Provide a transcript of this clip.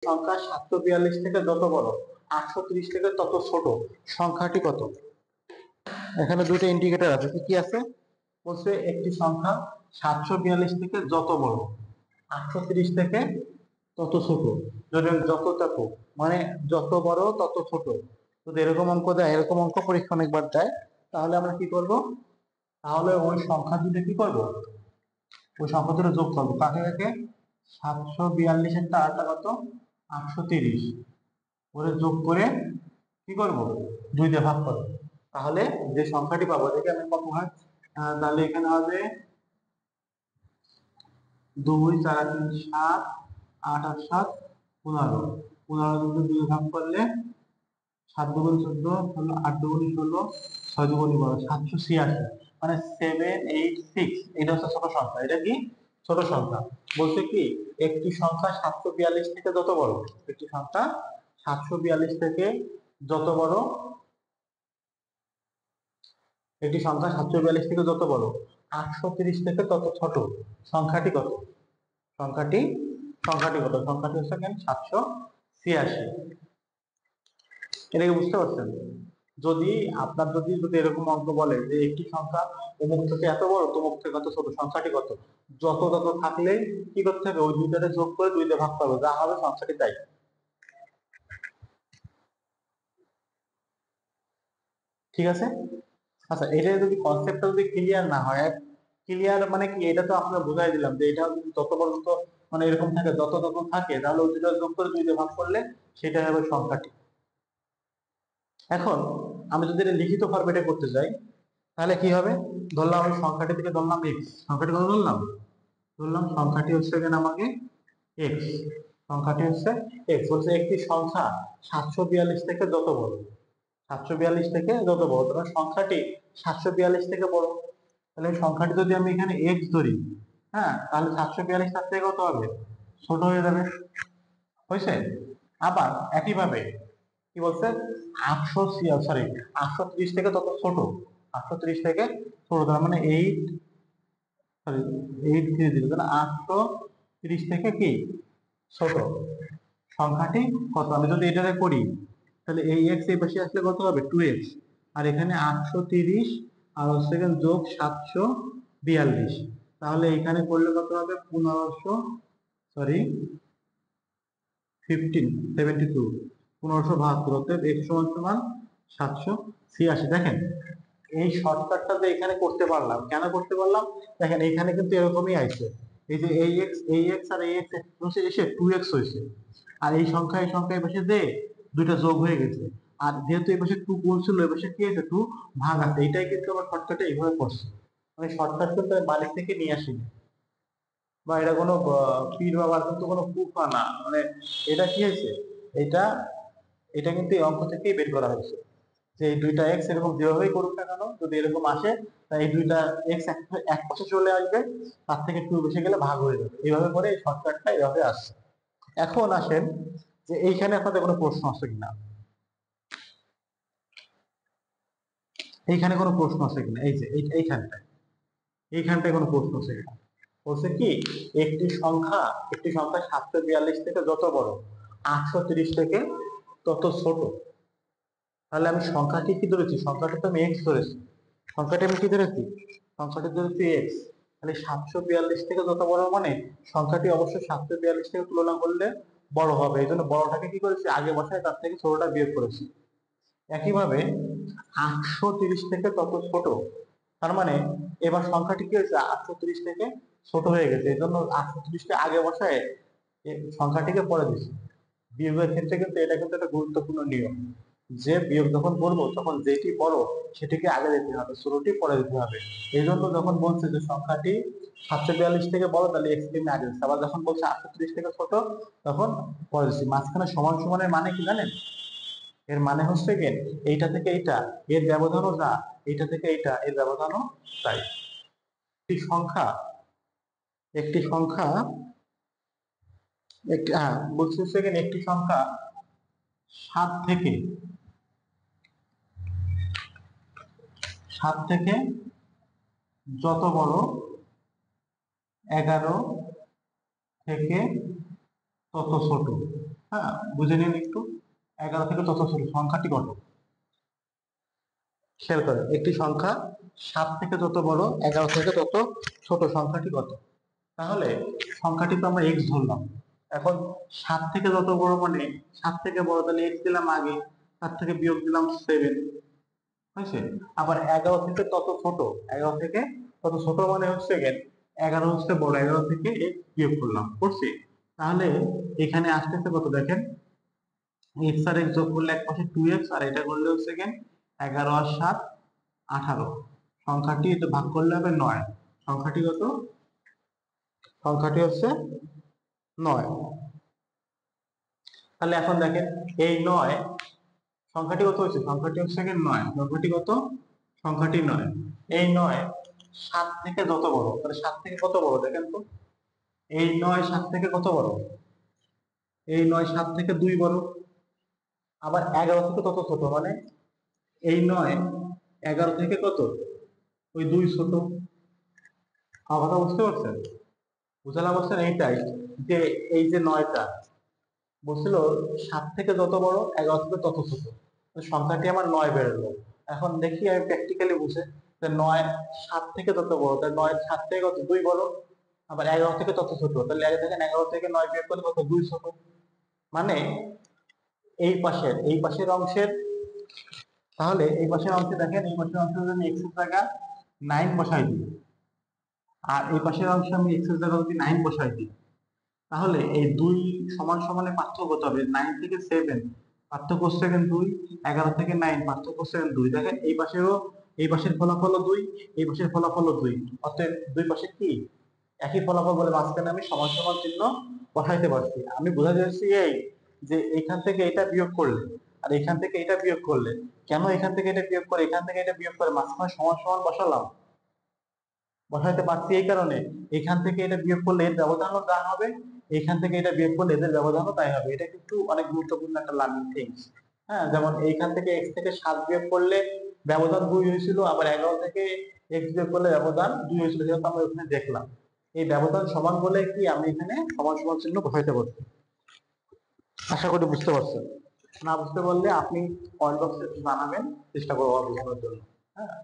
সংখ্যা 742 থেকে যত বড়, 830 থেকে তত ছোট সংখ্যাটি কত? এখানে দুটো ইন্ডিকেটর আছে, কি কি আছে বলছে একটি সংখ্যা 742 থেকে যত বড়, 830 থেকে তত ছোট, যদি যত তত মানে যত বড় তত ছোট, যদি এরকম অঙ্ক দেয়, এরকম অঙ্ক পরীক্ষা অনেকবার দেয়, তাহলে আমরা কি করব, তাহলে ওই সংখ্যা দুটো কি করব, ওই সংখ্যা দুটো যোগ করবো, কাকে কাকে, 742 এর আরটা কত, 830, ওরে যোগ করে কি করব, 2 দিয়ে ভাগ করব, তাহলে যে সংখ্যাটি পাবো, দেখে আমি কত হয়, তাহলে এখানে হবে 2 4 3 7 8 আর 7 15, 15 দিয়ে 2 ভাগ করলে 7 দুগুণ 14 হলো, 8 দুগুণ 16, 6 দুগুণ 12, 786, মানে 786, এটা হচ্ছে ছোট সংখ্যা। এটা কি ছোট সংখ্যা? বলছে কি একটি সংখ্যা 742 থেকে যত বড়, একটি সংখ্যা 742 থেকে যত বড়, একটি সংখ্যা 742 থেকে যত বড়, 830 থেকে তত ছোট সংখ্যাটি কত? সংখ্যাটি সংখ্যাটি কত? সংখ্যাটি হচ্ছে কেন 786। এটাকে বুঝতে পারছেন? যদি আপনার যদি যদি এরকম অঙ্ক বলে যে একটি সংখ্যা অমুক থেকে এত বড়, তমুক থেকে কত ছোট, সংখ্যাটি কত, যত তত থাকলে কি করতে হবে, ওই দুইটারে যোগ করে 2 দিয়ে ভাগ করবো, যা হবে সংখ্যাটি তাই। ঠিক আছে? আচ্ছা, এটা যদি কনসেপ্টটা যদি ক্লিয়ার না হয়, ক্লিয়ার মানে কি, এটা তো আপনার বুঝাই দিলাম যে এটা যদি যত পর্যন্ত মানে এরকম থাকে, যত তত থাকে, তাহলে ওই দুইটা যোগ করে 2 দিয়ে ভাগ করলে সেটা হবে সংখ্যাটি। এখন আমি যদি এটা লিখিত ফরম্যাটে করতে যাই, তাহলে কি হবে, ধরলাম আমি সংখ্যাটি থেকে ধরলাম এক্স, সংখ্যাটি কত ধরলাম, ধরলাম সংখ্যাটি হচ্ছে এখানে আমাকে এক্স, সংখ্যাটি হচ্ছে এক্স। বলছে একটি সংখ্যা 742 থেকে যত বড়, 742 থেকে যত বড়, তখন সংখ্যাটি 742 থেকে বড়, তাহলে সংখ্যাটি যদি আমি এখানে এক্স ধরি, হ্যাঁ, তাহলে 742 তার থেকে কত হবে, ছোট হয়ে যাবে, হয়েছে। আবার একইভাবে কি বলছে, 830 থেকে তত ছোট, 830 থেকে ছোট, তার মানে 8 দিয়ে দিল, তাহলে 830 থেকে কি ছোট সংখ্যাটি কত? আমি যদি এটারে করি, তাহলে এই এক্স এই পাশে আসলে কত হবে, 2x, আর এখানে 830 আর হচ্ছে যোগ 742, তাহলে এখানে করলে কত হবে, 1572, অতএব x সমান সমান 786। দেখেন এই শর্টকাটটা এখানে করতে পারলাম, কেন করতে পারলাম, দেখেন এখানে কিন্তু এরকমই আইছে, এই যে এই এক্স আর এই এক্স এসে 2x হয়েছে, আর এই সংখ্যা এই সংখ্যা এই পাশে দিয়ে দুইটা যোগ হয়ে গেছে, আর যেহেতু এই পাশে 2 গুণ ছিল, এই পাশে কি আছে, 2 ভাগ আছে, এটাই কিন্তু আমার শর্টকাটে এইভাবে করছে, মানে শর্টকাট কিন্তু বাড়ি থেকে নিয়ে আসিনি, বা এটা কোনো পীর বাবার কিন্তু কোনো প্রুফ না, মানে এটা কি হয়েছে, এটা এটা কিন্তু এই অঙ্ক থেকেই বের করা হয়েছে, যে এই দুইটা এক্স এরকম যেভাবেই করুক না কেন, যদি এরকম আসে, তাই এই দুইটা এক্স এক পাশে চলে আসবে, তার থেকে 2 বেশি গেলে ভাগ হয়ে যাবে, এইভাবে করে এই শর্টকাটটা এইভাবে আসছে। এখন আসেন যে এইখানে আপনাদের কোনো প্রশ্ন আছে কিনা, এইখানে কোনো প্রশ্ন আছে কিনা, এই যে এইখানটায় কোনো প্রশ্ন আছে কিনা, বলছে কি একটি সংখ্যা 742 থেকে যত বড়, 830 থেকে তত ছোট, তাহলে আমি সংখ্যাটি কি ধরেছি, সংখ্যাটি তো আমি এক্স ধরেছি, সংখ্যাটি আমি কি ধরেছি, সংখ্যাটি ধরেছি এক্স, তাহলে 742 থেকে যত বড় মানে সংখ্যাটি অবশ্যই 742 থেকে তুলনা করলে বড় হবে, এই জন্য বড়টাকে কি করেছি আগে বসায়, তার থেকে ছোটটা বিয়োগ করেছি। একইভাবে 830 থেকে তত ছোট, তার মানে এবার সংখ্যাটি কি হয়েছে, 830 থেকে ছোট হয়ে গেছে, এই জন্য 830কে আগে বসায় সংখ্যাটিকে পরে দিচ্ছি। বিয়োগের ক্ষেত্রে কিন্তু এটা কিন্তু একটা গুরুত্বপূর্ণ নিয়ম, যে বিয়োগ যখন করবো তখন যেটি বড় সেটিকে আগে দিতে হবে, ছোটটি পরে দিতে হবে। এই জন্য যখন বলছে যে সংখ্যাটি 742 থেকে বড়, তাহলে এক্স কে আগে দিচ্ছে, আবার যখন বলছে 830 থেকে ছোট, তখন পরে দিচ্ছি। মাঝখানে সমান সমানের মানে কি জানেন, এর মানে হচ্ছে কি, এইটা থেকে এইটা এর ব্যবধানও যা, এইটা থেকে এইটা এর ব্যবধানও তাই। একটি সংখ্যা একটি সংখ্যা একটি হ্যাঁ বলছে সেকেন্ড, একটি সংখ্যা 7 থেকে 7 থেকে যত বড়, 11 থেকে তত ছোট, হ্যাঁ, বুঝে নিন একটু। 11 থেকে তত ছোট সংখ্যাটি কত? খেয়াল করেন, একটি সংখ্যা 7 থেকে যত বড়, 11 থেকে তত ছোট সংখ্যাটি কত? তাহলে সংখ্যাটি তো আমরা এক্স ধরলাম। এখন 7 থেকে যত বড় মানে 7 থেকে বড়, তাহলে এক্স দিলাম আগে, তার থেকে বিয়োগ দিলাম 7 হয়েছে। আবার 11 থেকে তত ছোট, 11 থেকে তত ছোট মানে হচ্ছে গেন 11 হচ্ছে বড়, 11 থেকে এক্স বিয়োগ করলাম, করছি। তাহলে এখানে আসতেছে কত দেখেন, এক্স আর এক্স যোগ করলে এক পাশে 2x, আর এটা করলে হচ্ছে গেন 11 আর 7 18। সংখ্যাটি এটা ভাগ করলে হবে 9। সংখ্যাটি কত? সংখ্যাটি হচ্ছে 9। তাহলে এখন দেখেন, এই 9 সংখ্যাটি কত হচ্ছে? সংখ্যাটি হচ্ছে গিয়ে 9। সংখ্যাটি কত? সংখ্যাটি 9। এই 9 7 থেকে যত বড়, তাহলে 7 থেকে কত বড় দেখেন তো। এই 9 7 থেকে কত বড়? এই 9 7 থেকে 2 বড়। আবার 11 থেকে তত ছোট মানে এই 9 11 থেকে কত? ওই 2 ছোট। আমার কথা বুঝতে পারছেন? বুঝালা বলছেন এইটাই, যে এই যে 9টা বলছিল 7 থেকে যত বড়, 11 থেকে তত ছোট, তো সংখ্যাটি আমার 9 বেরোলো। এখন দেখি আমি প্র্যাকটিক্যালি বুঝে, যে 9 7 থেকে তত বড়, তাহলে 9 7 থেকে কত? 2 বড়। আবার 11 থেকে তত ছোট, তাহলে দেখেন 11 থেকে 9 বিয়োগ করলে কত? 2 ছোট। মানে এই পাশের অংশের, তাহলে এই পাশের অংশে দেখেন, এই পাশের অংশে যদি এক্স এর জায়গা 9 বসাই দিই, আর এই পাশের অংশে আমি এক্স এর জায়গা যদি 9 বসাই দিই, তাহলে এই 2 সমান সমানে পার্থক্য কত হবে? 9 থেকে 7 পার্থক্য হচ্ছে 2, 11 থেকে 9 পার্থক্য হচ্ছে 2। দেখেন এই পাশেরও, এই পাশের ফলাফল 2, এই পাশের ফলাফল 2, অতএব দুই পাশে কি একই ফলাফল বলে মাঝখানে আমি সমান সমান চিহ্ন বসাইতে পারছি। আমি বোঝাতে চাচ্ছি এই, যে এইখান থেকে এটা বিয়োগ করলে আর এখান থেকে এটা বিয়োগ করলে, কেন এখান থেকে এটা বিয়োগ করে এখান থেকে এটা বিয়োগ করে মাঝখানে সমান সমান বসালাম, বসাইতে পারছি এই কারণে, এখান থেকে এটা বিয়োগ করলে এর ব্যবধানও যা হবে, এখান থেকে এটা বিয়োগ করলে এদের ব্যবধানও তাই হবে। এটা কিন্তু অনেক গুরুত্বপূর্ণ একটা লার্নিং থিংস। হ্যাঁ, যেমন এইখান থেকে এক্স থেকে 7 বিয়োগ করলে ব্যবধান 2 হয়েছিল, আবার 11 থেকে এক্স বিয়োগ করলে ব্যবধান 2 হয়েছিল, যেহেতু আমরা ওখানে দেখলাম। এই ব্যবধান সমান বলে কি আমি এখানে সমান সমান চিহ্ন বসাইতে পারছি। আশা করি বুঝতে পারছেন। না বুঝতে পারলে আপনি কমেন্ট বক্সে জানাবেন, চেষ্টা করবো বোঝানোর জন্য। হ্যাঁ।